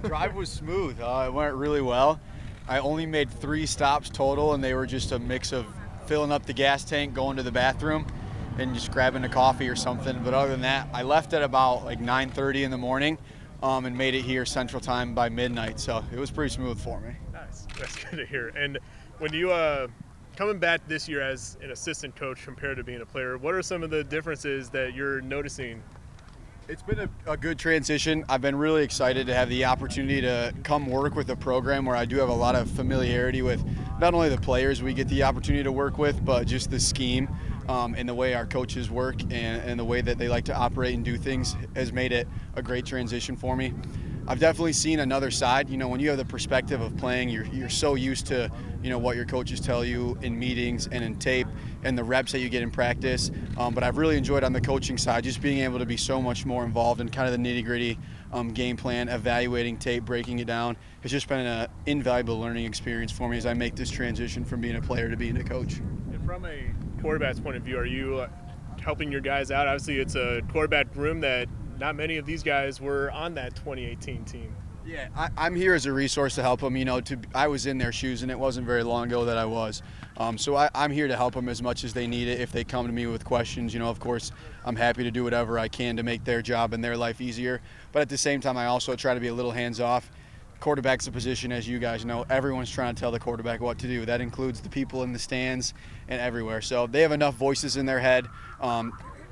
Drive was smooth. It went really well. I only made 3 stops total, and they were just a mix of filling up the gas tank, going to the bathroom, and just grabbing a coffee or something. But other than that, I left at about like 9:30 in the morning, and made it here Central Time by midnight. So it was pretty smooth for me. Nice. That's good to hear. And when you coming back this year as an assistant coach compared to being a player, what are some of the differences that you're noticing? It's been a good transition. I've been really excited to have the opportunity to come work with a program where I do have a lot of familiarity with not only the players we get the opportunity to work with, but just the scheme and the way our coaches work and the way that they like to operate and do things has made it a great transition for me. I've definitely seen another side. You know, when you have the perspective of playing, you're so used to, you know, what your coaches tell you in meetings and in tape and the reps that you get in practice. But I've really enjoyed on the coaching side, just being able to be so much more involved in kind of the nitty-gritty game plan, evaluating tape, breaking it down. It's just been an invaluable learning experience for me as I make this transition from being a player to being a coach. And from a quarterback's point of view, are you helping your guys out? Obviously, it's a quarterback room that not many of these guys were on that 2018 team. Yeah, I'm here as a resource to help them. You know, I was in their shoes, and it wasn't very long ago that I was. So I'm here to help them as much as they need it. If they come to me with questions, you know, of course, I'm happy to do whatever I can to make their job and their life easier. But at the same time, I also try to be a little hands-off. Quarterback's a position, as you guys know, everyone's trying to tell the quarterback what to do. That includes the people in the stands and everywhere. So they have enough voices in their head,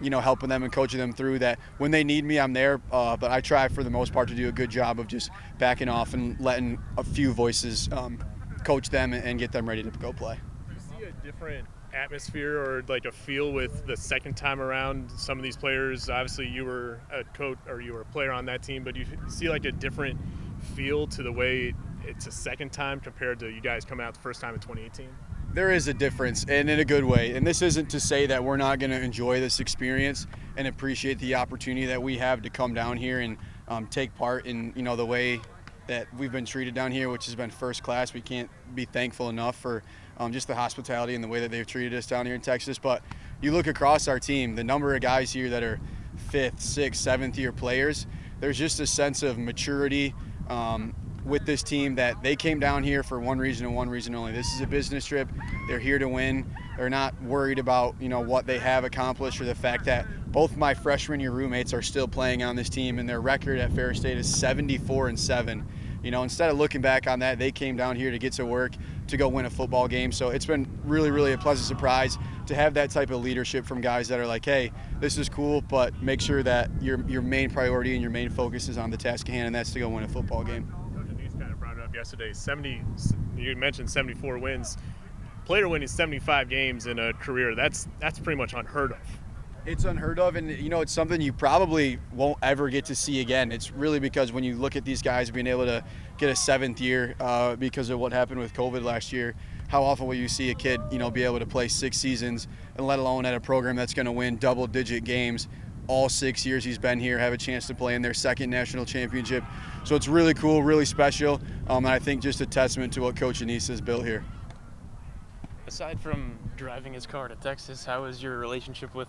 you know, helping them and coaching them through that. When they need me, I'm there, but I try for the most part to do a good job of just backing off and letting a few voices coach them and get them ready to go play. Do you see a different atmosphere or like a feel with the second time around? Some of these players, obviously you were a coach or you were a player on that team, but you see like a different feel to the way it's a second time compared to you guys coming out the first time in 2018? There is a difference, and in a good way. And this isn't to say that we're not going to enjoy this experience and appreciate the opportunity that we have to come down here and take part in, you know, the way that we've been treated down here, which has been first class. We can't be thankful enough for just the hospitality and the way that they've treated us down here in Texas. But you look across our team, the number of guys here that are 5th, 6th, 7th year players, there's just a sense of maturity with this team that they came down here for one reason and one reason only. This is a business trip. They're here to win. They're not worried about, you know, what they have accomplished or the fact that both my freshman year roommates are still playing on this team, and their record at Ferris State is 74-7. You know, instead of looking back on that, they came down here to get to work to go win a football game. So it's been really, really a pleasant surprise to have that type of leadership from guys that are like, hey, this is cool, but make sure that your main priority and your main focus is on the task at hand, and that's to go win a football game. Kind of brought it up yesterday. You mentioned 74 wins. Player winning 75 games in a career, that's pretty much unheard of. It's unheard of, and you know, it's something you probably won't ever get to see again. It's really because when you look at these guys being able to get a 7th year because of what happened with COVID last year, how often will you see a kid, you know, be able to play 6 seasons, and let alone at a program that's going to win double-digit games all 6 years he's been here, have a chance to play in their 2nd national championship. So it's really cool, really special, and I think just a testament to what Coach Anise has built here. Aside from driving his car to Texas, how has your relationship with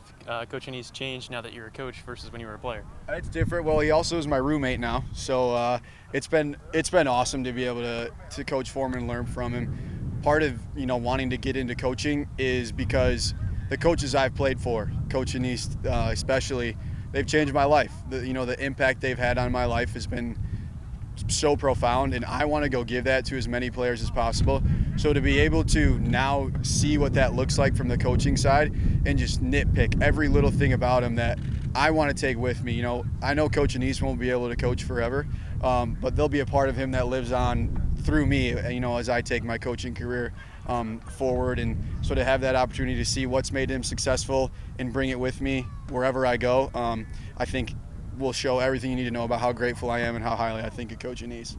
Coach Anise changed now that you're a coach versus when you were a player? It's different. Well, he also is my roommate now, so it's been awesome to be able to coach for him and learn from him. Part of, you know, wanting to get into coaching is because the coaches I've played for, Coach Anise especially, they've changed my life. The impact they've had on my life has been so profound, and I want to go give that to as many players as possible. So to be able to now see what that looks like from the coaching side and just nitpick every little thing about him that I want to take with me. You know, I know Coach Anise won't be able to coach forever, but there'll be a part of him that lives on through me, you know, as I take my coaching career forward. And so to have that opportunity to see what's made him successful and bring it with me wherever I go, I think will show everything you need to know about how grateful I am and how highly I think of Coach Anise.